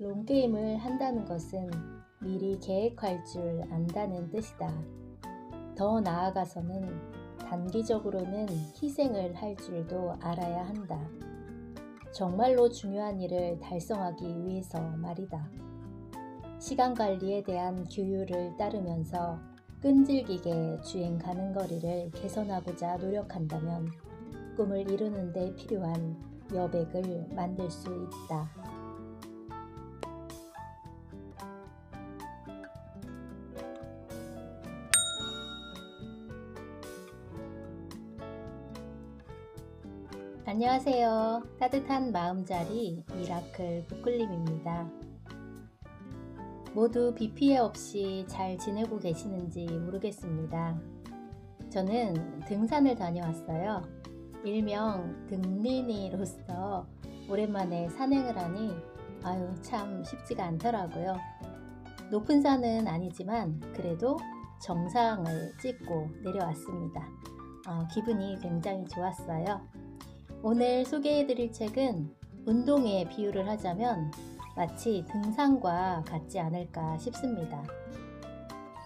롱게임을 한다는 것은 미리 계획할 줄 안다는 뜻이다. 더 나아가서는 단기적으로는 희생을 할 줄도 알아야 한다. 정말로 중요한 일을 달성하기 위해서 말이다. 시간 관리에 대한 규율을 따르면서 끈질기게 주행 가는 거리를 개선하고자 노력한다면 꿈을 이루는 데 필요한 여백을 만들 수 있다. 안녕하세요. 따뜻한 마음자리 미라클 북클림입니다. 모두 비 피해 없이 잘 지내고 계시는지 모르겠습니다. 저는 등산을 다녀왔어요. 일명 등린이로서 오랜만에 산행을 하니 참 쉽지가 않더라고요. 높은 산은 아니지만 그래도 정상을 찍고 내려왔습니다. 기분이 굉장히 좋았어요. 오늘 소개해드릴 책은 운동에 비유를 하자면 마치 등산과 같지 않을까 싶습니다.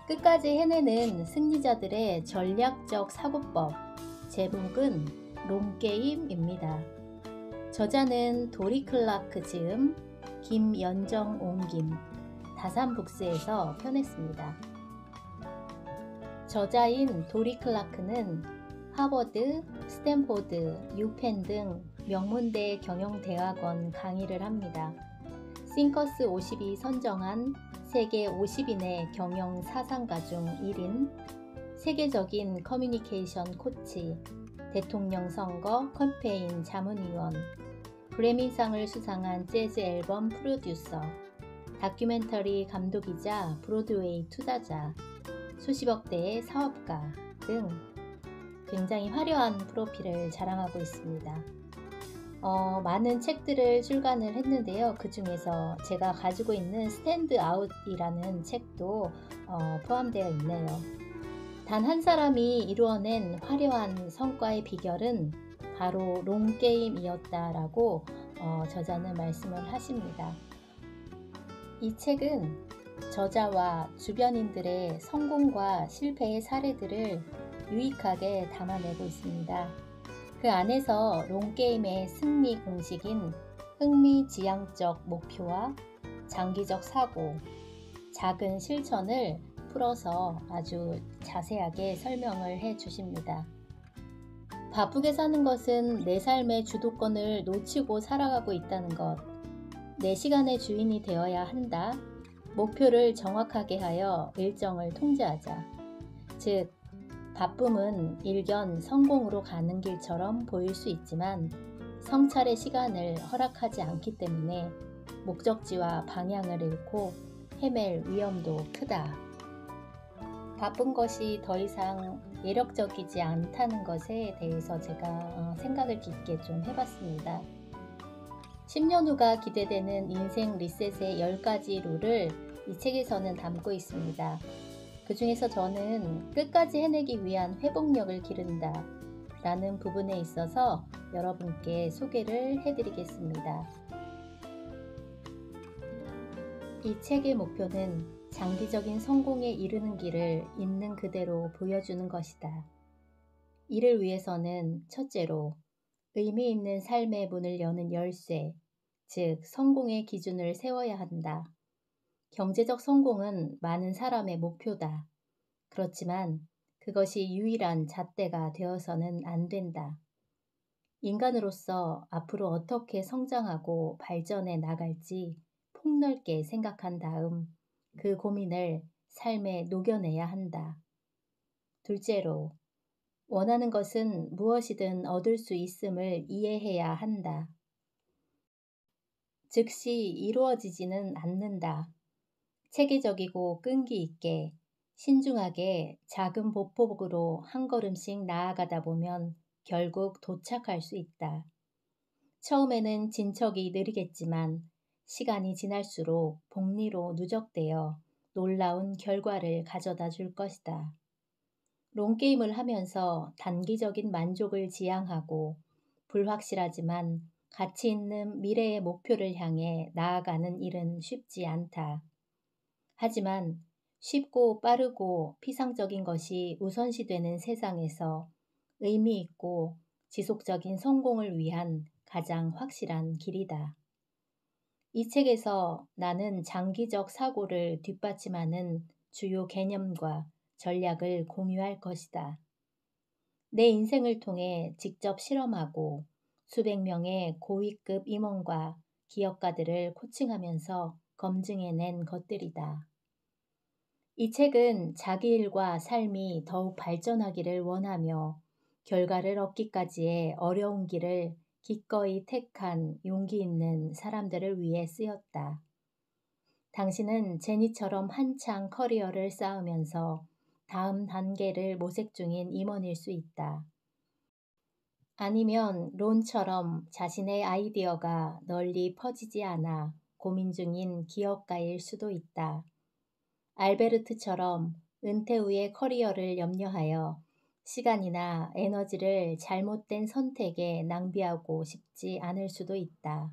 끝까지 해내는 승리자들의 전략적 사고법, 제목은 롱게임입니다. 저자는 도리 클라크 지음, 김연정 옮김, 다산북스에서 펴냈습니다. 저자인 도리 클라크는 하버드, 스탠포드, 유펜 등 명문대 경영대학원 강의를 합니다. 싱커스 50이 선정한 세계 50인의 경영 사상가 중 1인, 세계적인 커뮤니케이션 코치, 대통령 선거 캠페인 자문위원, 그래미상을 수상한 재즈 앨범 프로듀서, 다큐멘터리 감독이자 브로드웨이 투자자, 수십억 대의 사업가 등 굉장히 화려한 프로필을 자랑하고 있습니다. 많은 책들을 출간을 했는데요. 그 중에서 제가 가지고 있는 스탠드 아웃이라는 책도 포함되어 있네요. 단 한 사람이 이루어낸 화려한 성과의 비결은 바로 롱게임이었다라고 저자는 말씀을 하십니다. 이 책은 저자와 주변인들의 성공과 실패의 사례들을 유익하게 담아내고 있습니다. 그 안에서 롱게임의 승리 공식인 흥미지향적 목표와 장기적 사고, 작은 실천을 풀어서 아주 자세하게 설명을 해 주십니다. 바쁘게 사는 것은 내 삶의 주도권을 놓치고 살아가고 있다는 것, 내 시간의 주인이 되어야 한다. 목표를 정확하게 하여 일정을 통제하자. 즉, 바쁨은 일견 성공으로 가는 길처럼 보일 수 있지만 성찰의 시간을 허락하지 않기 때문에 목적지와 방향을 잃고 헤맬 위험도 크다. 바쁜 것이 더 이상 매력적이지 않다는 것에 대해서 제가 생각을 깊게 좀 해봤습니다. 10년 후가 기대되는 인생 리셋의 10가지 룰을 이 책에서는 담고 있습니다. 그 중에서 저는 끝까지 해내기 위한 회복력을 기른다 라는 부분에 있어서 여러분께 소개를 해드리겠습니다. 이 책의 목표는 장기적인 성공에 이르는 길을 있는 그대로 보여주는 것이다. 이를 위해서는 첫째로 의미 있는 삶의 문을 여는 열쇠, 즉 성공의 기준을 세워야 한다. 경제적 성공은 많은 사람의 목표다. 그렇지만 그것이 유일한 잣대가 되어서는 안 된다. 인간으로서 앞으로 어떻게 성장하고 발전해 나갈지 폭넓게 생각한 다음 그 고민을 삶에 녹여내야 한다. 둘째로, 원하는 것은 무엇이든 얻을 수 있음을 이해해야 한다. 즉시 이루어지지는 않는다. 체계적이고 끈기 있게 신중하게 작은 보폭으로 한 걸음씩 나아가다 보면 결국 도착할 수 있다. 처음에는 진척이 느리겠지만 시간이 지날수록 복리로 누적되어 놀라운 결과를 가져다 줄 것이다. 롱게임을 하면서 단기적인 만족을 지향하고 불확실하지만 가치 있는 미래의 목표를 향해 나아가는 일은 쉽지 않다. 하지만 쉽고 빠르고 피상적인 것이 우선시되는 세상에서 의미 있고 지속적인 성공을 위한 가장 확실한 길이다. 이 책에서 나는 장기적 사고를 뒷받침하는 주요 개념과 전략을 공유할 것이다. 내 인생을 통해 직접 실험하고 수백 명의 고위급 임원과 기업가들을 코칭하면서 검증해낸 것들이다. 이 책은 자기 일과 삶이 더욱 발전하기를 원하며 결과를 얻기까지의 어려운 길을 기꺼이 택한 용기 있는 사람들을 위해 쓰였다. 당신은 제니처럼 한창 커리어를 쌓으면서 다음 단계를 모색 중인 임원일 수 있다. 아니면 론처럼 자신의 아이디어가 널리 퍼지지 않아 고민 중인 기업가일 수도 있다. 알베르트처럼 은퇴 후의 커리어를 염려하여 시간이나 에너지를 잘못된 선택에 낭비하고 싶지 않을 수도 있다.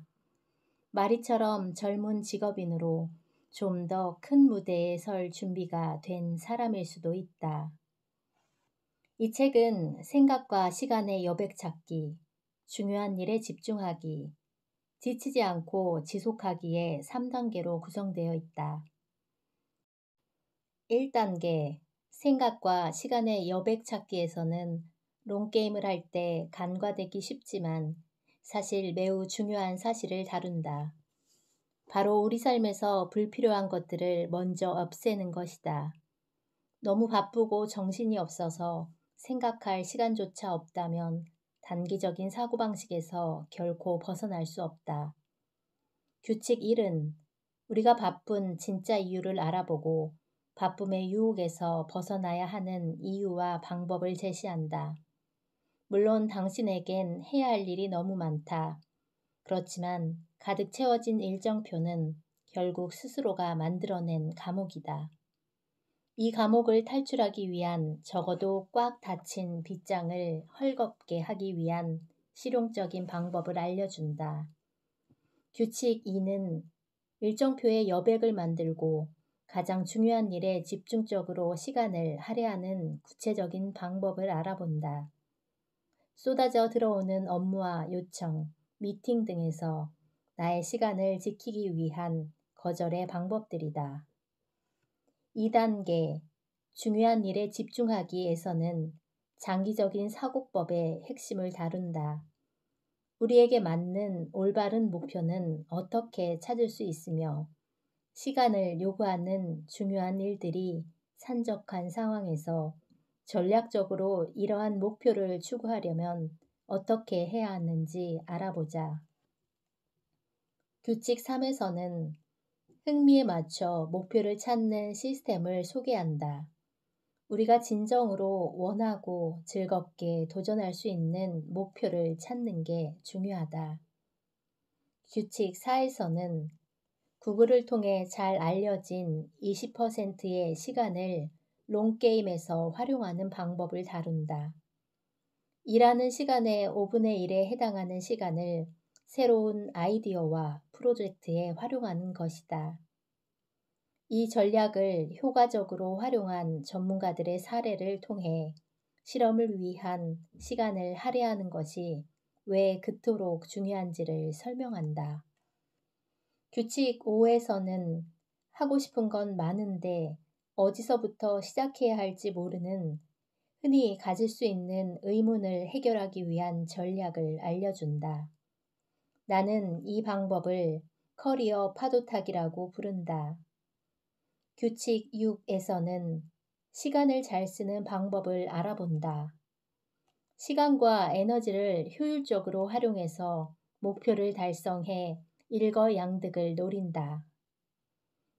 마리처럼 젊은 직업인으로 좀 더 큰 무대에 설 준비가 된 사람일 수도 있다. 이 책은 생각과 시간의 여백 찾기, 중요한 일에 집중하기, 지치지 않고 지속하기의 3단계로 구성되어 있다. 1단계, 생각과 시간의 여백 찾기에서는 롱게임을 할 때 간과되기 쉽지만 사실 매우 중요한 사실을 다룬다. 바로 우리 삶에서 불필요한 것들을 먼저 없애는 것이다. 너무 바쁘고 정신이 없어서 생각할 시간조차 없다면 단기적인 사고방식에서 결코 벗어날 수 없다. 규칙 1은 우리가 바쁜 진짜 이유를 알아보고 바쁨의 유혹에서 벗어나야 하는 이유와 방법을 제시한다. 물론 당신에겐 해야 할 일이 너무 많다. 그렇지만 가득 채워진 일정표는 결국 스스로가 만들어낸 감옥이다. 이 감옥을 탈출하기 위한 적어도 꽉 닫힌 빗장을 헐겁게 하기 위한 실용적인 방법을 알려준다. 규칙 2는 일정표의 여백을 만들고 가장 중요한 일에 집중적으로 시간을 할애하는 구체적인 방법을 알아본다. 쏟아져 들어오는 업무와 요청, 미팅 등에서 나의 시간을 지키기 위한 거절의 방법들이다. 2단계, 중요한 일에 집중하기에서는 장기적인 사고법의 핵심을 다룬다. 우리에게 맞는 올바른 목표는 어떻게 찾을 수 있으며 시간을 요구하는 중요한 일들이 산적한 상황에서 전략적으로 이러한 목표를 추구하려면 어떻게 해야 하는지 알아보자. 규칙 3에서는 흥미에 맞춰 목표를 찾는 시스템을 소개한다. 우리가 진정으로 원하고 즐겁게 도전할 수 있는 목표를 찾는 게 중요하다. 규칙 4에서는 구글을 통해 잘 알려진 20%의 시간을 롱게임에서 활용하는 방법을 다룬다. 일하는 시간의 5분의 1에 해당하는 시간을 새로운 아이디어와 프로젝트에 활용하는 것이다. 이 전략을 효과적으로 활용한 전문가들의 사례를 통해 실험을 위한 시간을 할애하는 것이 왜 그토록 중요한지를 설명한다. 규칙 5에서는 하고 싶은 건 많은데 어디서부터 시작해야 할지 모르는 흔히 가질 수 있는 의문을 해결하기 위한 전략을 알려준다. 나는 이 방법을 커리어 파도타기라고 부른다. 규칙 6에서는 시간을 잘 쓰는 방법을 알아본다. 시간과 에너지를 효율적으로 활용해서 목표를 달성해 일거양득을 노린다.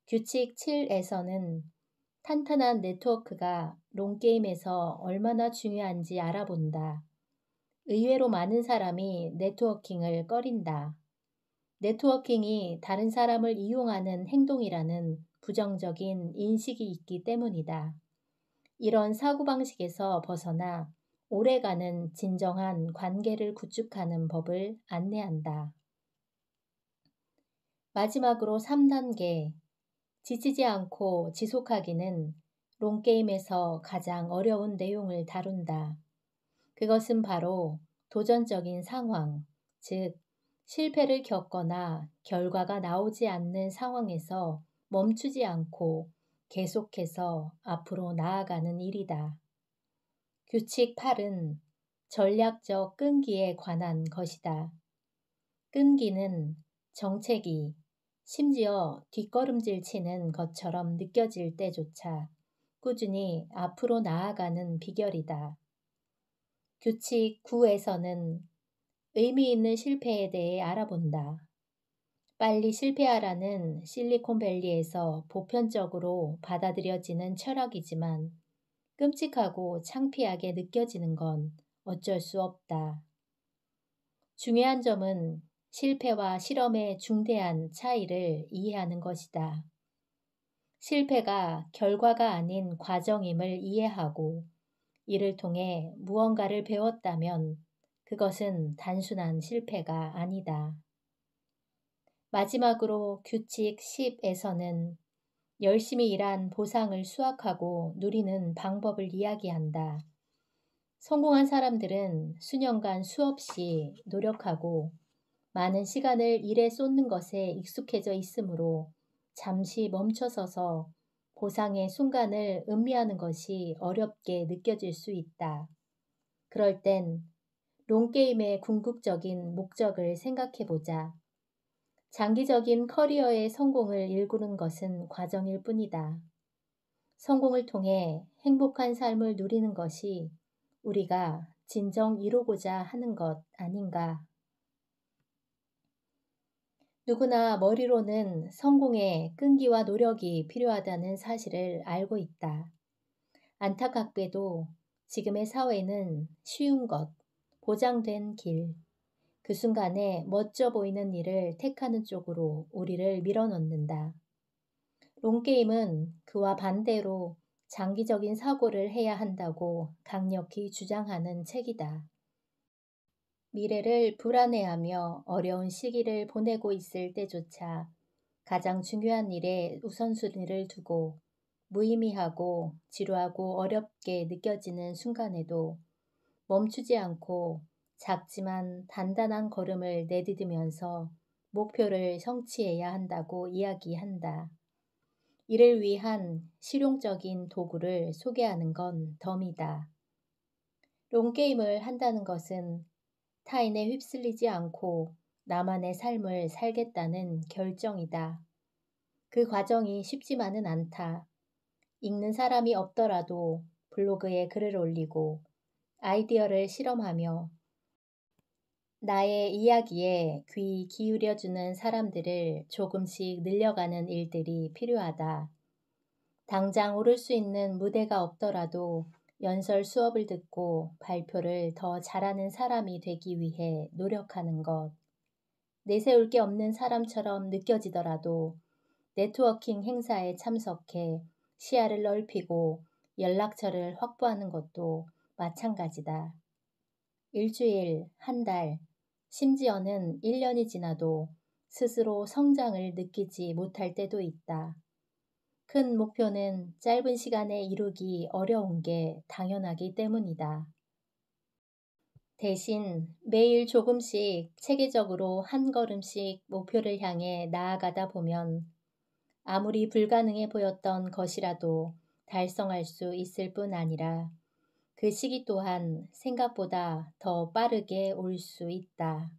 규칙 7에서는 탄탄한 네트워크가 롱게임에서 얼마나 중요한지 알아본다. 의외로 많은 사람이 네트워킹을 꺼린다. 네트워킹이 다른 사람을 이용하는 행동이라는 부정적인 인식이 있기 때문이다. 이런 사고방식에서 벗어나 오래가는 진정한 관계를 구축하는 법을 안내한다. 마지막으로 3단계, 지치지 않고 지속하기는 롱게임에서 가장 어려운 내용을 다룬다. 그것은 바로 도전적인 상황, 즉 실패를 겪거나 결과가 나오지 않는 상황에서 멈추지 않고 계속해서 앞으로 나아가는 일이다. 규칙 8은 전략적 끈기에 관한 것이다. 끈기는 정체기, 심지어 뒷걸음질 치는 것처럼 느껴질 때조차 꾸준히 앞으로 나아가는 비결이다. 규칙 9에서는 의미 있는 실패에 대해 알아본다. 빨리 실패하라는 실리콘밸리에서 보편적으로 받아들여지는 철학이지만 끔찍하고 창피하게 느껴지는 건 어쩔 수 없다. 중요한 점은 실패와 실험의 중대한 차이를 이해하는 것이다. 실패가 결과가 아닌 과정임을 이해하고 이를 통해 무언가를 배웠다면 그것은 단순한 실패가 아니다. 마지막으로 규칙 10에서는 열심히 일한 보상을 수확하고 누리는 방법을 이야기한다. 성공한 사람들은 수년간 수없이 노력하고 많은 시간을 일에 쏟는 것에 익숙해져 있으므로 잠시 멈춰서서 보상의 순간을 음미하는 것이 어렵게 느껴질 수 있다. 그럴 땐 롱게임의 궁극적인 목적을 생각해보자. 장기적인 커리어의 성공을 일구는 것은 과정일 뿐이다. 성공을 통해 행복한 삶을 누리는 것이 우리가 진정 이루고자 하는 것 아닌가. 누구나 머리로는 성공에 끈기와 노력이 필요하다는 사실을 알고 있다. 안타깝게도 지금의 사회는 쉬운 것, 보장된 길, 그 순간에 멋져 보이는 일을 택하는 쪽으로 우리를 밀어넣는다. 롱게임은 그와 반대로 장기적인 사고를 해야 한다고 강력히 주장하는 책이다. 미래를 불안해하며 어려운 시기를 보내고 있을 때조차 가장 중요한 일에 우선순위를 두고 무의미하고 지루하고 어렵게 느껴지는 순간에도 멈추지 않고 작지만 단단한 걸음을 내디디면서 목표를 성취해야 한다고 이야기한다. 이를 위한 실용적인 도구를 소개하는 건 덤이다. 롱게임을 한다는 것은 타인에 휩쓸리지 않고 나만의 삶을 살겠다는 결정이다. 그 과정이 쉽지만은 않다. 읽는 사람이 없더라도 블로그에 글을 올리고 아이디어를 실험하며 나의 이야기에 귀 기울여주는 사람들을 조금씩 늘려가는 일들이 필요하다. 당장 오를 수 있는 무대가 없더라도 연설 수업을 듣고 발표를 더 잘하는 사람이 되기 위해 노력하는 것. 내세울 게 없는 사람처럼 느껴지더라도 네트워킹 행사에 참석해 시야를 넓히고 연락처를 확보하는 것도 마찬가지다. 일주일, 한 달, 심지어는 1년이 지나도 스스로 성장을 느끼지 못할 때도 있다. 큰 목표는 짧은 시간에 이루기 어려운 게 당연하기 때문이다. 대신 매일 조금씩 체계적으로 한 걸음씩 목표를 향해 나아가다 보면 아무리 불가능해 보였던 것이라도 달성할 수 있을 뿐 아니라 그 시기 또한 생각보다 더 빠르게 올 수 있다.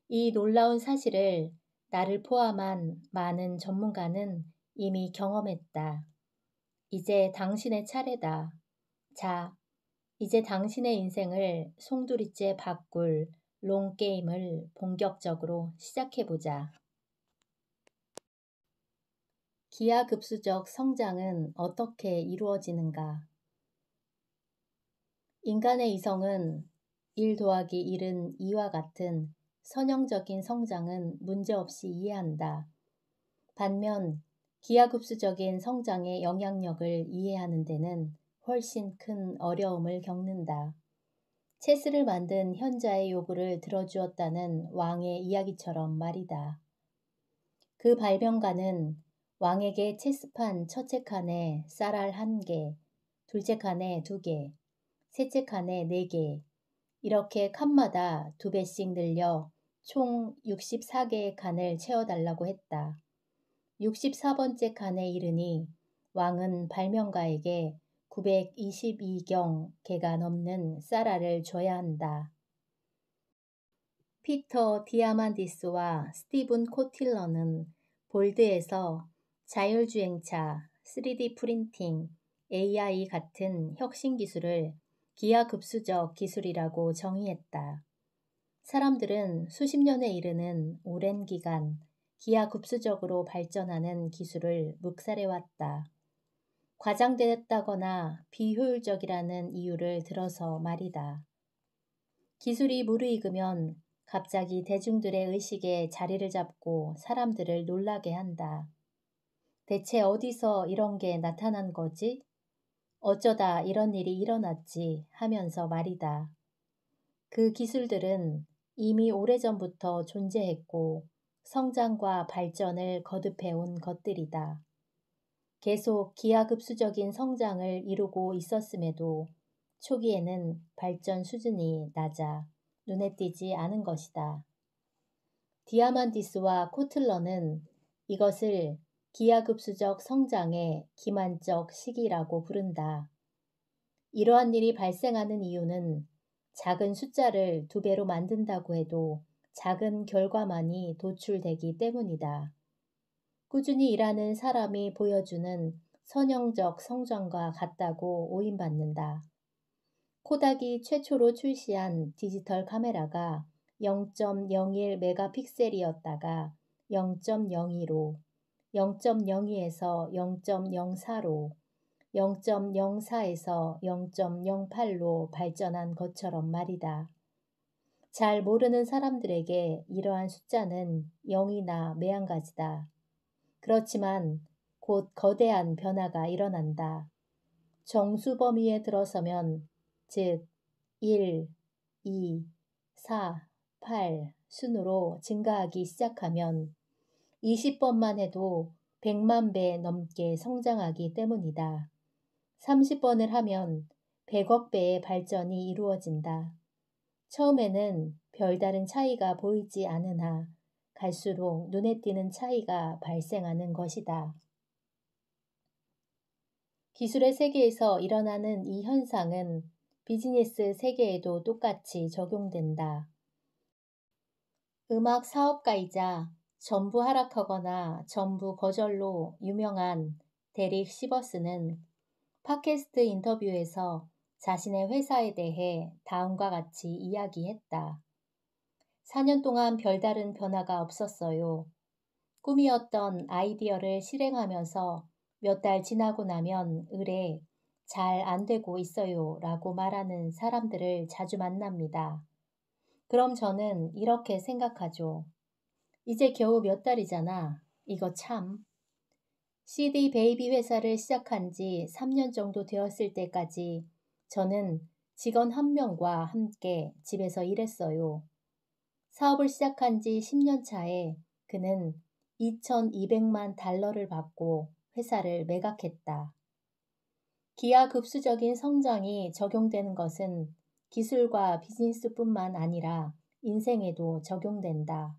이 놀라운 사실을 나를 포함한 많은 전문가는 이미 경험했다. 이제 당신의 차례다. 자, 이제 당신의 인생을 송두리째 바꿀 롱게임을 본격적으로 시작해보자. 기하급수적 성장은 어떻게 이루어지는가? 인간의 이성은 1 더하기 1은 2와 같은 선형적인 성장은 문제없이 이해한다. 반면 기하급수적인 성장의 영향력을 이해하는 데는 훨씬 큰 어려움을 겪는다. 체스를 만든 현자의 요구를 들어주었다는 왕의 이야기처럼 말이다. 그 발명가는 왕에게 체스판 첫째 칸에 쌀알 1개, 둘째 칸에 2개, 셋째 칸에 4개, 이렇게 칸마다 2배씩 늘려 총 64개의 칸을 채워달라고 했다. 64번째 칸에 이르니 왕은 발명가에게 922경개가 넘는 쌀알을 줘야 한다. 피터 디아만디스와 스티븐 코틸러는 볼드에서 자율주행차, 3D 프린팅, AI 같은 혁신 기술을 기하급수적 기술이라고 정의했다. 사람들은 수십 년에 이르는 오랜 기간 기하급수적으로 발전하는 기술을 묵살해왔다. 과장되었다거나 비효율적이라는 이유를 들어서 말이다. 기술이 무르익으면 갑자기 대중들의 의식에 자리를 잡고 사람들을 놀라게 한다. 대체 어디서 이런 게 나타난 거지? 어쩌다 이런 일이 일어났지 하면서 말이다. 그 기술들은 이미 오래전부터 존재했고 성장과 발전을 거듭해온 것들이다. 계속 기하급수적인 성장을 이루고 있었음에도 초기에는 발전 수준이 낮아 눈에 띄지 않은 것이다. 디아만디스와 코틀러는 이것을 기하급수적 성장의 기만적 시기라고 부른다. 이러한 일이 발생하는 이유는 작은 숫자를 2배로 만든다고 해도 작은 결과만이 도출되기 때문이다. 꾸준히 일하는 사람이 보여주는 선형적 성장과 같다고 오인받는다. 코닥이 최초로 출시한 디지털 카메라가 0.01 메가픽셀이었다가 0.02로, 0.02에서 0.04로, 0.04에서 0.08로 발전한 것처럼 말이다. 잘 모르는 사람들에게 이러한 숫자는 0이나 매한가지다. 그렇지만 곧 거대한 변화가 일어난다. 정수 범위에 들어서면 즉 1, 2, 4, 8 순으로 증가하기 시작하면 20번만 해도 100만 배 넘게 성장하기 때문이다. 30번을 하면 100억 배의 발전이 이루어진다. 처음에는 별다른 차이가 보이지 않으나 갈수록 눈에 띄는 차이가 발생하는 것이다. 기술의 세계에서 일어나는 이 현상은 비즈니스 세계에도 똑같이 적용된다. 음악 사업가이자 전부 하락하거나 전부 거절로 유명한 데릭 시버스는 팟캐스트 인터뷰에서 자신의 회사에 대해 다음과 같이 이야기했다. 4년 동안 별다른 변화가 없었어요. 꿈이었던 아이디어를 실행하면서 몇 달 지나고 나면 의뢰 잘 안 되고 있어요 라고 말하는 사람들을 자주 만납니다. 그럼 저는 이렇게 생각하죠. 이제 겨우 몇 달이잖아. 이거 참. CD 베이비 회사를 시작한 지 3년 정도 되었을 때까지 저는 직원 1명과 함께 집에서 일했어요. 사업을 시작한 지 10년 차에 그는 2,200만 달러를 받고 회사를 매각했다. 기하급수적인 성장이 적용되는 것은 기술과 비즈니스뿐만 아니라 인생에도 적용된다.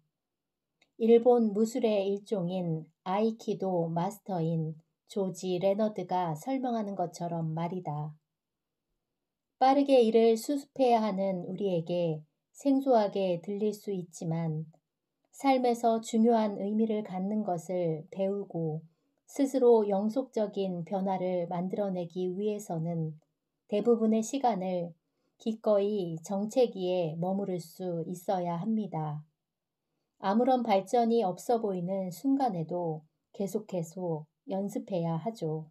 일본 무술의 일종인 아이키도 마스터인 조지 레너드가 설명하는 것처럼 말이다. 빠르게 일을 수습해야 하는 우리에게 생소하게 들릴 수 있지만 삶에서 중요한 의미를 갖는 것을 배우고 스스로 영속적인 변화를 만들어내기 위해서는 대부분의 시간을 기꺼이 정체기에 머무를 수 있어야 합니다. 아무런 발전이 없어 보이는 순간에도 계속 연습해야 하죠.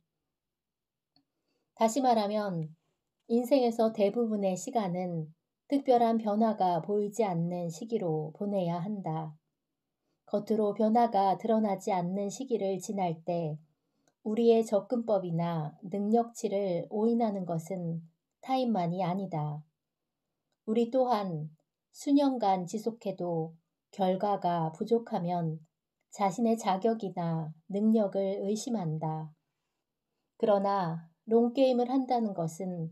다시 말하면 인생에서 대부분의 시간은 특별한 변화가 보이지 않는 시기로 보내야 한다. 겉으로 변화가 드러나지 않는 시기를 지날 때 우리의 접근법이나 능력치를 오인하는 것은 타인만이 아니다. 우리 또한 수년간 지속해도 결과가 부족하면 자신의 자격이나 능력을 의심한다. 그러나 롱게임을 한다는 것은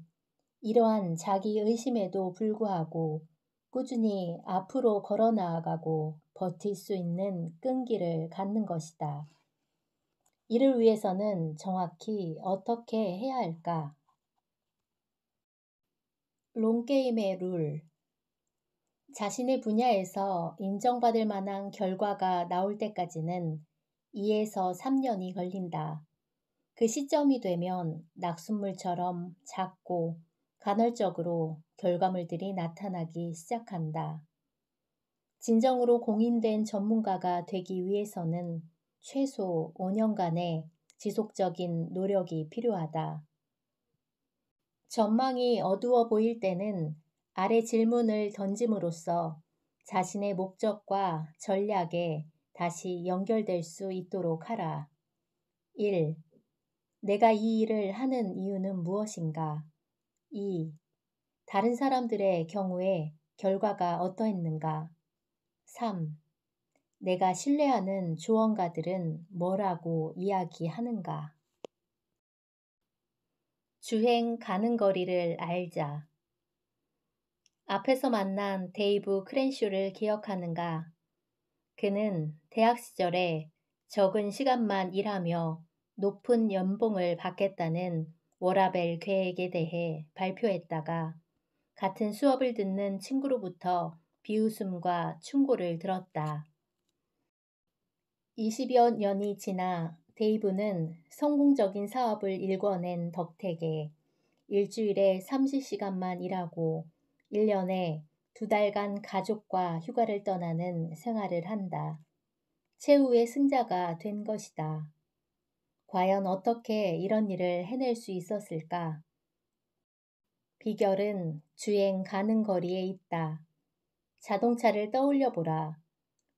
이러한 자기 의심에도 불구하고 꾸준히 앞으로 걸어 나아가고 버틸 수 있는 끈기를 갖는 것이다. 이를 위해서는 정확히 어떻게 해야 할까? 롱게임의 룰. 자신의 분야에서 인정받을 만한 결과가 나올 때까지는 2에서 3년이 걸린다. 그 시점이 되면 낙숫물처럼 작고 간헐적으로 결과물들이 나타나기 시작한다. 진정으로 공인된 전문가가 되기 위해서는 최소 5년간의 지속적인 노력이 필요하다. 전망이 어두워 보일 때는 아래 질문을 던짐으로써 자신의 목적과 전략에 다시 연결될 수 있도록 하라. 1. 내가 이 일을 하는 이유는 무엇인가? 2. 다른 사람들의 경우에 결과가 어떠했는가? 3. 내가 신뢰하는 조언가들은 뭐라고 이야기하는가? 주행 가는 거리를 알자. 앞에서 만난 데이브 크랜쇼를 기억하는가? 그는 대학 시절에 적은 시간만 일하며 높은 연봉을 받겠다는 워라밸 계획에 대해 발표했다가 같은 수업을 듣는 친구로부터 비웃음과 충고를 들었다. 20여 년이 지나 데이브는 성공적인 사업을 일궈낸 덕택에 일주일에 30시간만 일하고 1년에 2달간 가족과 휴가를 떠나는 생활을 한다. 최후의 승자가 된 것이다. 과연 어떻게 이런 일을 해낼 수 있었을까? 비결은 주행 가는 거리에 있다. 자동차를 떠올려 보라.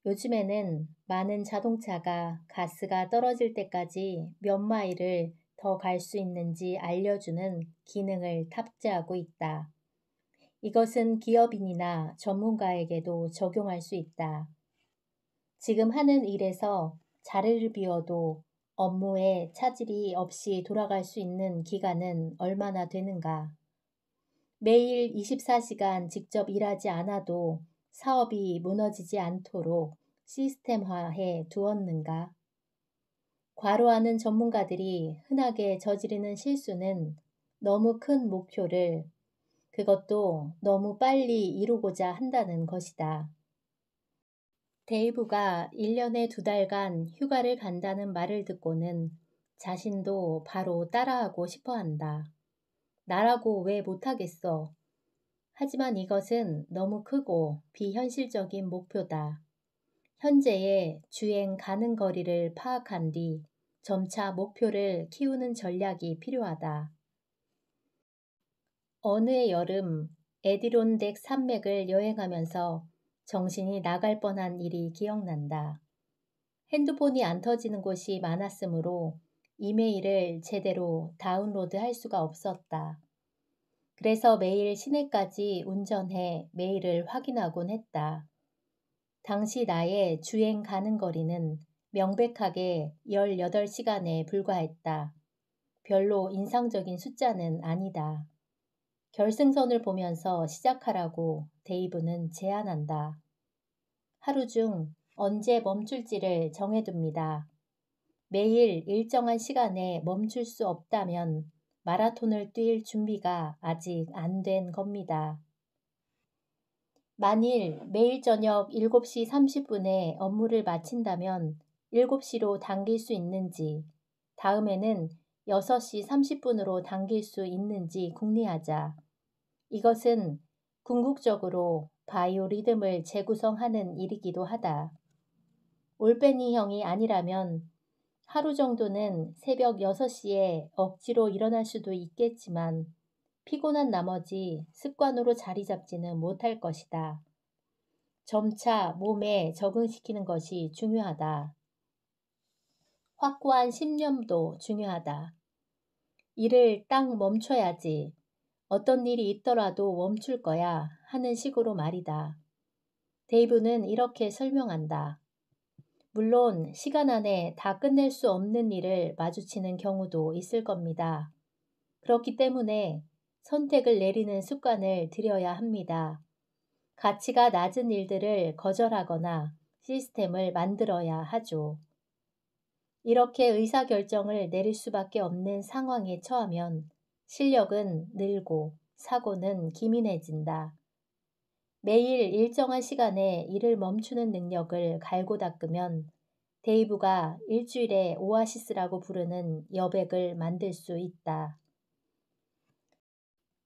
요즘에는 많은 자동차가 가스가 떨어질 때까지 몇 마일을 더 갈 수 있는지 알려주는 기능을 탑재하고 있다. 이것은 기업인이나 전문가에게도 적용할 수 있다. 지금 하는 일에서 자리를 비워도 업무에 차질이 없이 돌아갈 수 있는 기간은 얼마나 되는가? 매일 24시간 직접 일하지 않아도 사업이 무너지지 않도록 시스템화해 두었는가? 과로하는 전문가들이 흔하게 저지르는 실수는 너무 큰 목표를, 그것도 너무 빨리 이루고자 한다는 것이다. 데이브가 1년에 2달간 휴가를 간다는 말을 듣고는 자신도 바로 따라하고 싶어 한다. 나라고 왜 못하겠어? 하지만 이것은 너무 크고 비현실적인 목표다. 현재의 주행 가는 거리를 파악한 뒤 점차 목표를 키우는 전략이 필요하다. 어느 해 여름 에디론덱 산맥을 여행하면서 정신이 나갈 뻔한 일이 기억난다. 핸드폰이 안 터지는 곳이 많았으므로 이메일을 제대로 다운로드할 수가 없었다. 그래서 매일 시내까지 운전해 메일을 확인하곤 했다. 당시 나의 주행 가는 거리는 명백하게 18시간에 불과했다. 별로 인상적인 숫자는 아니다. 결승선을 보면서 시작하라고 데이브는 제안한다. 하루 중 언제 멈출지를 정해둡니다. 매일 일정한 시간에 멈출 수 없다면 마라톤을 뛸 준비가 아직 안 된 겁니다. 만일 매일 저녁 7시 30분에 업무를 마친다면 7시로 당길 수 있는지, 다음에는 6시 30분으로 당길 수 있는지 궁리하자. 이것은 궁극적으로 바이오 리듬을 재구성하는 일이기도 하다. 올빼미형이 아니라면 하루 정도는 새벽 6시에 억지로 일어날 수도 있겠지만 피곤한 나머지 습관으로 자리 잡지는 못할 것이다. 점차 몸에 적응시키는 것이 중요하다. 확고한 신념도 중요하다. 일을 딱 멈춰야지. 어떤 일이 있더라도 멈출 거야 하는 식으로 말이다. 데이브는 이렇게 설명한다. 물론 시간 안에 다 끝낼 수 없는 일을 마주치는 경우도 있을 겁니다. 그렇기 때문에 선택을 내리는 습관을 들여야 합니다. 가치가 낮은 일들을 거절하거나 시스템을 만들어야 하죠. 이렇게 의사결정을 내릴 수밖에 없는 상황에 처하면 실력은 늘고 사고는 기민해진다. 매일 일정한 시간에 일을 멈추는 능력을 갈고 닦으면 데이브가 일주일에 오아시스라고 부르는 여백을 만들 수 있다.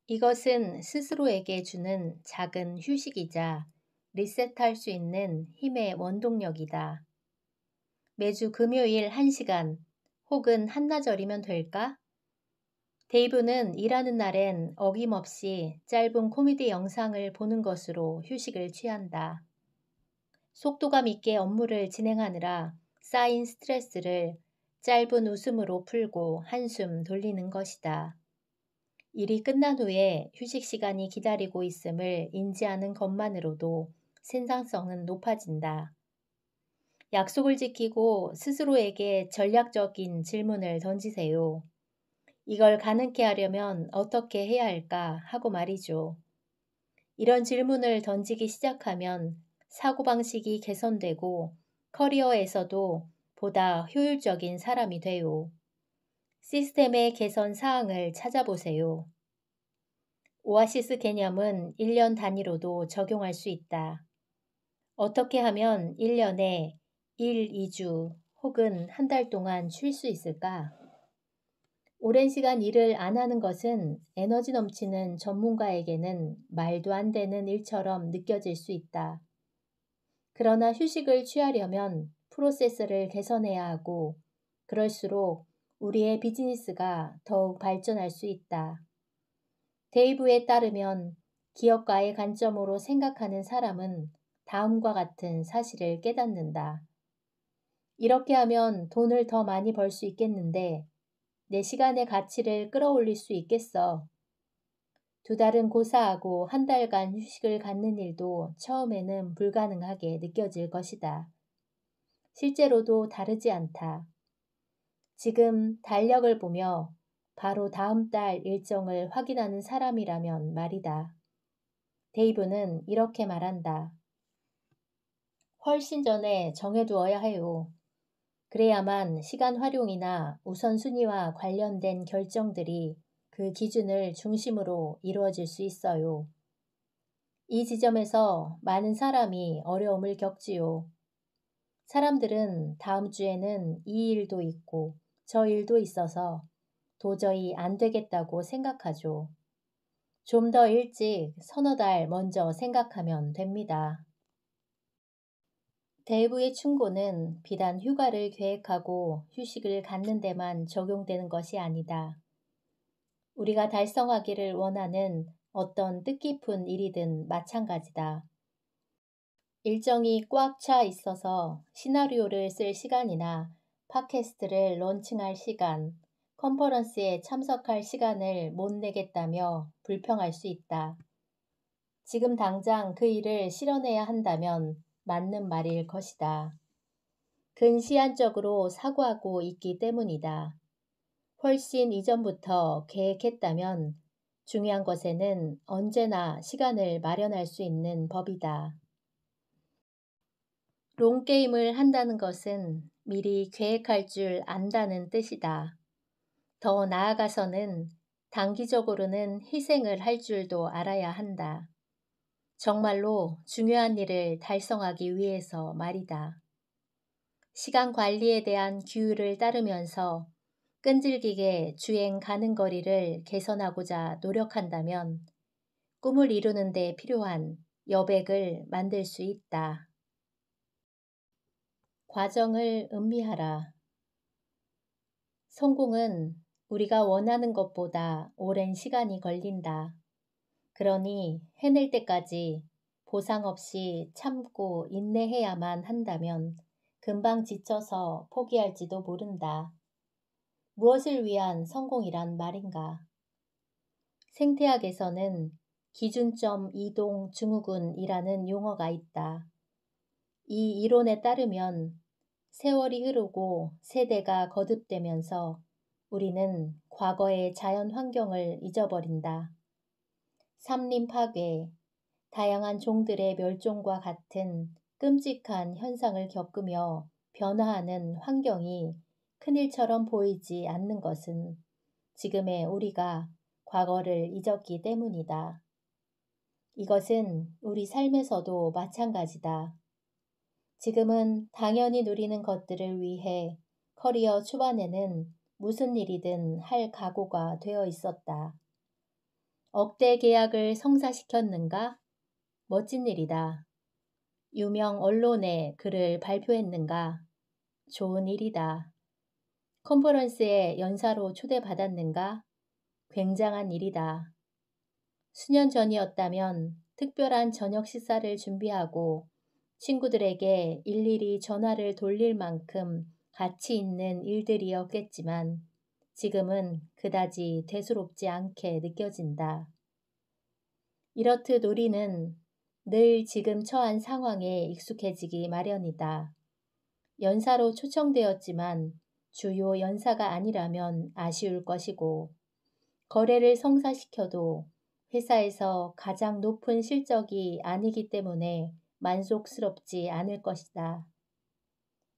이것은 스스로에게 주는 작은 휴식이자 리셋할 수 있는 힘의 원동력이다. 매주 금요일 1시간 혹은 한나절이면 될까? 데이브는 일하는 날엔 어김없이 짧은 코미디 영상을 보는 것으로 휴식을 취한다. 속도감 있게 업무를 진행하느라 쌓인 스트레스를 짧은 웃음으로 풀고 한숨 돌리는 것이다. 일이 끝난 후에 휴식 시간이 기다리고 있음을 인지하는 것만으로도 생산성은 높아진다. 약속을 지키고 스스로에게 전략적인 질문을 던지세요. 이걸 가능케 하려면 어떻게 해야 할까 하고 말이죠. 이런 질문을 던지기 시작하면 사고방식이 개선되고 커리어에서도 보다 효율적인 사람이 돼요. 시스템의 개선 사항을 찾아보세요. 오아시스 개념은 1년 단위로도 적용할 수 있다. 어떻게 하면 1년에 1, 2주 혹은 한 달 동안 쉴 수 있을까? 오랜 시간 일을 안 하는 것은 에너지 넘치는 전문가에게는 말도 안 되는 일처럼 느껴질 수 있다. 그러나 휴식을 취하려면 프로세스를 개선해야 하고, 그럴수록 우리의 비즈니스가 더욱 발전할 수 있다. 데이브에 따르면 기업가의 관점으로 생각하는 사람은 다음과 같은 사실을 깨닫는다. 이렇게 하면 돈을 더 많이 벌 수 있겠는데 내 시간의 가치를 끌어올릴 수 있겠어. 2달은 고사하고 1달간 휴식을 갖는 일도 처음에는 불가능하게 느껴질 것이다. 실제로도 다르지 않다. 지금 달력을 보며 바로 다음 달 일정을 확인하는 사람이라면 말이다. 데이브는 이렇게 말한다. 훨씬 전에 정해두어야 해요. 그래야만 시간 활용이나 우선순위와 관련된 결정들이 그 기준을 중심으로 이루어질 수 있어요. 이 지점에서 많은 사람이 어려움을 겪지요. 사람들은 다음 주에는 이 일도 있고 저 일도 있어서 도저히 안 되겠다고 생각하죠. 좀 더 일찍 서너 달 먼저 생각하면 됩니다. 데이브의 충고는 비단 휴가를 계획하고 휴식을 갖는 데만 적용되는 것이 아니다. 우리가 달성하기를 원하는 어떤 뜻깊은 일이든 마찬가지다. 일정이 꽉 차 있어서 시나리오를 쓸 시간이나 팟캐스트를 론칭할 시간, 컨퍼런스에 참석할 시간을 못 내겠다며 불평할 수 있다. 지금 당장 그 일을 실현해야 한다면 맞는 말일 것이다. 근시안적으로 사고하고 있기 때문이다. 훨씬 이전부터 계획했다면 중요한 것에는 언제나 시간을 마련할 수 있는 법이다. 롱게임을 한다는 것은 미리 계획할 줄 안다는 뜻이다. 더 나아가서는 단기적으로는 희생을 할 줄도 알아야 한다. 정말로 중요한 일을 달성하기 위해서 말이다. 시간 관리에 대한 규율을 따르면서 끈질기게 주행 가는 거리를 개선하고자 노력한다면 꿈을 이루는 데 필요한 여백을 만들 수 있다. 과정을 음미하라. 성공은 우리가 원하는 것보다 오랜 시간이 걸린다. 그러니 해낼 때까지 보상 없이 참고 인내해야만 한다면 금방 지쳐서 포기할지도 모른다. 무엇을 위한 성공이란 말인가? 생태학에서는 기준점 이동 증후군이라는 용어가 있다. 이 이론에 따르면 세월이 흐르고 세대가 거듭되면서 우리는 과거의 자연 환경을 잊어버린다. 산림 파괴, 다양한 종들의 멸종과 같은 끔찍한 현상을 겪으며 변화하는 환경이 큰일처럼 보이지 않는 것은 지금의 우리가 과거를 잊었기 때문이다. 이것은 우리 삶에서도 마찬가지다. 지금은 당연히 누리는 것들을 위해 커리어 초반에는 무슨 일이든 할 각오가 되어 있었다. 억대 계약을 성사시켰는가? 멋진 일이다. 유명 언론에 글을 발표했는가? 좋은 일이다. 컨퍼런스에 연사로 초대받았는가? 굉장한 일이다. 수년 전이었다면 특별한 저녁 식사를 준비하고 친구들에게 일일이 전화를 돌릴 만큼 가치 있는 일들이었겠지만 지금은 그다지 대수롭지 않게 느껴진다. 이렇듯 우리는 늘 지금 처한 상황에 익숙해지기 마련이다. 연사로 초청되었지만 주요 연사가 아니라면 아쉬울 것이고 거래를 성사시켜도 회사에서 가장 높은 실적이 아니기 때문에 만족스럽지 않을 것이다.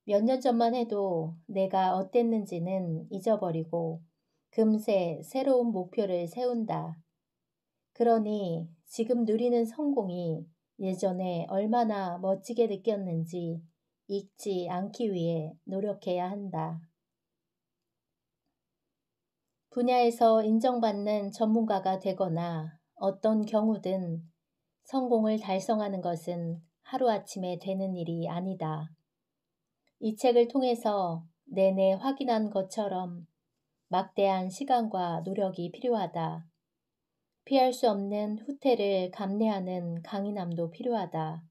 몇 년 전만 해도 내가 어땠는지는 잊어버리고 금세 새로운 목표를 세운다. 그러니 지금 누리는 성공이 예전에 얼마나 멋지게 느꼈는지 잊지 않기 위해 노력해야 한다. 분야에서 인정받는 전문가가 되거나 어떤 경우든 성공을 달성하는 것은 하루아침에 되는 일이 아니다. 이 책을 통해서 내내 확인한 것처럼 막대한 시간과 노력이 필요하다. 피할 수 없는 후퇴를 감내하는 강인함도 필요하다.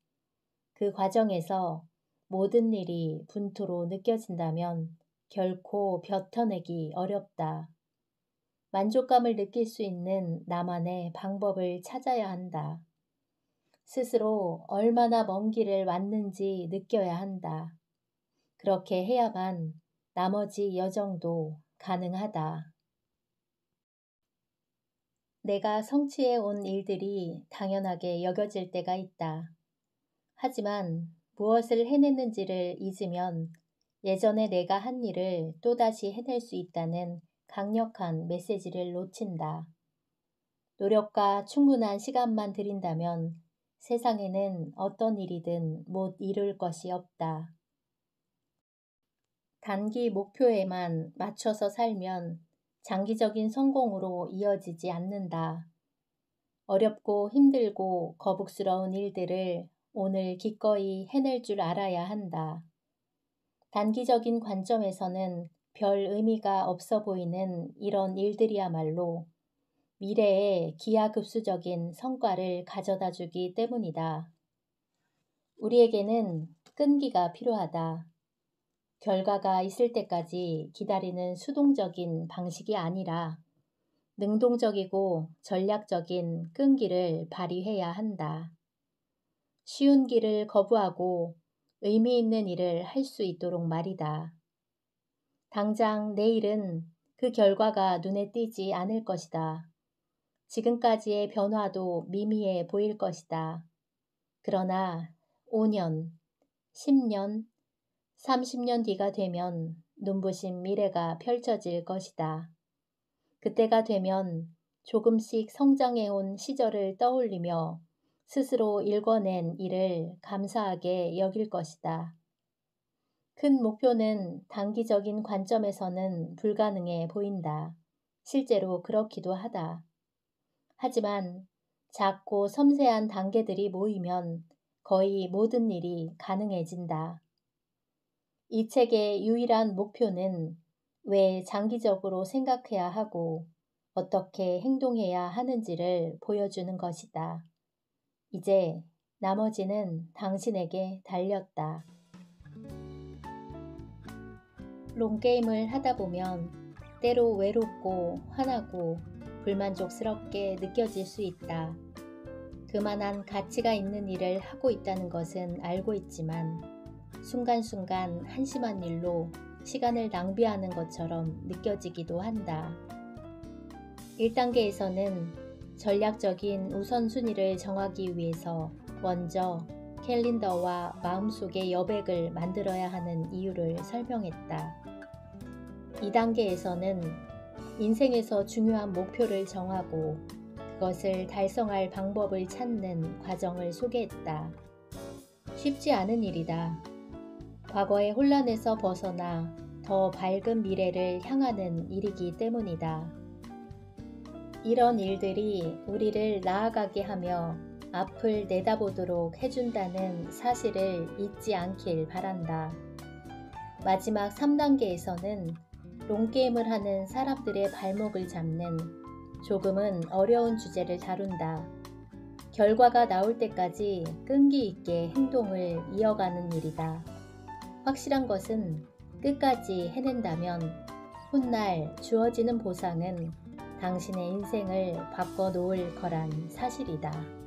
그 과정에서 모든 일이 분투로 느껴진다면 결코 벼터내기 어렵다. 만족감을 느낄 수 있는 나만의 방법을 찾아야 한다. 스스로 얼마나 먼 길을 왔는지 느껴야 한다. 그렇게 해야만 나머지 여정도 가능하다. 내가 성취해 온 일들이 당연하게 여겨질 때가 있다. 하지만 무엇을 해냈는지를 잊으면 예전에 내가 한 일을 또다시 해낼 수 있다는 강력한 메시지를 놓친다. 노력과 충분한 시간만 들인다면 세상에는 어떤 일이든 못 이룰 것이 없다. 단기 목표에만 맞춰서 살면 장기적인 성공으로 이어지지 않는다. 어렵고 힘들고 거북스러운 일들을 오늘 기꺼이 해낼 줄 알아야 한다. 단기적인 관점에서는 별 의미가 없어 보이는 이런 일들이야말로 미래에 기하급수적인 성과를 가져다 주기 때문이다. 우리에게는 끈기가 필요하다. 결과가 있을 때까지 기다리는 수동적인 방식이 아니라 능동적이고 전략적인 끈기를 발휘해야 한다. 쉬운 길을 거부하고 의미 있는 일을 할 수 있도록 말이다. 당장 내일은 그 결과가 눈에 띄지 않을 것이다. 지금까지의 변화도 미미해 보일 것이다. 그러나 5년, 10년, 30년 뒤가 되면 눈부신 미래가 펼쳐질 것이다. 그때가 되면 조금씩 성장해온 시절을 떠올리며 스스로 일궈낸 일을 감사하게 여길 것이다. 큰 목표는 단기적인 관점에서는 불가능해 보인다. 실제로 그렇기도 하다. 하지만 작고 섬세한 단계들이 모이면 거의 모든 일이 가능해진다. 이 책의 유일한 목표는 왜 장기적으로 생각해야 하고 어떻게 행동해야 하는지를 보여주는 것이다. 이제 나머지는 당신에게 달렸다. 롱게임을 하다 보면 때로 외롭고 화나고 불만족스럽게 느껴질 수 있다. 그만한 가치가 있는 일을 하고 있다는 것은 알고 있지만 순간순간 한심한 일로 시간을 낭비하는 것처럼 느껴지기도 한다. 1단계에서는 전략적인 우선순위를 정하기 위해서 먼저 캘린더와 마음속의 여백을 만들어야 하는 이유를 설명했다. 2단계에서는 인생에서 중요한 목표를 정하고 그것을 달성할 방법을 찾는 과정을 소개했다. 쉽지 않은 일이다. 과거의 혼란에서 벗어나 더 밝은 미래를 향하는 일이기 때문이다. 이런 일들이 우리를 나아가게 하며 앞을 내다보도록 해준다는 사실을 잊지 않길 바란다. 마지막 3단계에서는 롱게임을 하는 사람들의 발목을 잡는 조금은 어려운 주제를 다룬다. 결과가 나올 때까지 끈기 있게 행동을 이어가는 일이다. 확실한 것은 끝까지 해낸다면 훗날 주어지는 보상은 당신의 인생을 바꿔놓을 거란 사실이다.